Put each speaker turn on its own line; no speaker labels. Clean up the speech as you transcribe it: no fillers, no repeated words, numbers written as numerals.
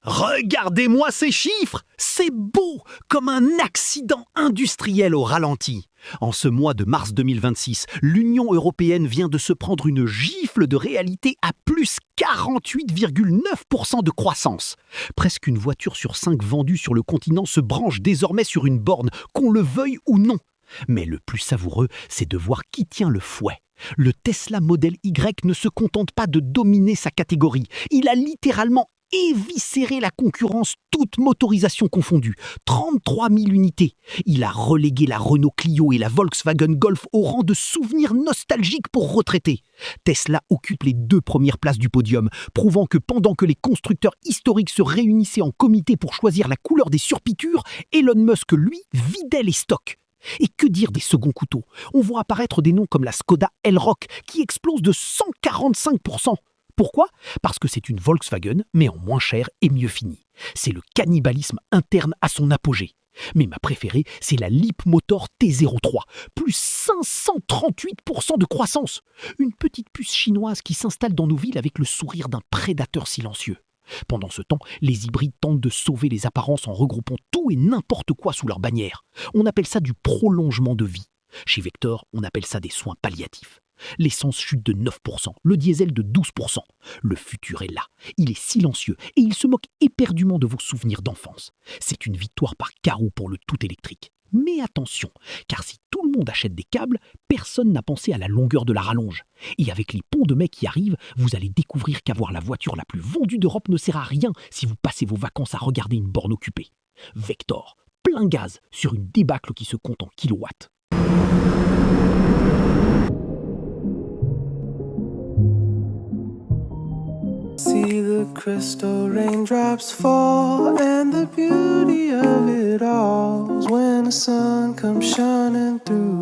Regardez-moi ces chiffres! C'est beau, comme un accident industriel au ralenti. En ce mois de mars 2026, l'Union européenne vient de se prendre une gifle de réalité à plus 48,9% de croissance. Presque une voiture sur 5 vendue sur le continent se branche désormais sur une borne, qu'on le veuille ou non. Mais le plus savoureux, c'est de voir qui tient le fouet. Le Tesla Model Y ne se contente pas de dominer sa catégorie. Il a littéralement éviscéré la concurrence, toute motorisation confondue. 33 000 unités. Il a relégué la Renault Clio et la Volkswagen Golf au rang de souvenirs nostalgiques pour retraités. Tesla occupe les 2 premières places du podium, prouvant que pendant que les constructeurs historiques se réunissaient en comité pour choisir la couleur des surpiqûres, Elon Musk, lui, vidait les stocks. Et que dire des seconds couteaux? On voit apparaître des noms comme la Skoda Elroq qui explose de 145%. Pourquoi? Parce que c'est une Volkswagen, mais en moins cher et mieux fini. C'est le cannibalisme interne à son apogée. Mais ma préférée, c'est la Leapmotor T03, plus 538% de croissance. Une petite puce chinoise qui s'installe dans nos villes avec le sourire d'un prédateur silencieux. Pendant ce temps, les hybrides tentent de sauver les apparences en regroupant tout et n'importe quoi sous leur bannière. On appelle ça du prolongement de vie. Chez Vector, on appelle ça des soins palliatifs. L'essence chute de 9%, le diesel de 12%. Le futur est là, il est silencieux et il se moque éperdument de vos souvenirs d'enfance. C'est une victoire par carreau pour le tout électrique. Mais attention, car si tout le monde achète des câbles, personne n'a pensé à la longueur de la rallonge. Et avec les ponts de mai qui arrivent, vous allez découvrir qu'avoir la voiture la plus vendue d'Europe ne sert à rien si vous passez vos vacances à regarder une borne occupée. Vector, plein gaz sur une débâcle qui se compte en kilowatts.
See the crystal raindrops fall, and the beauty of it all is when the sun comes shining through.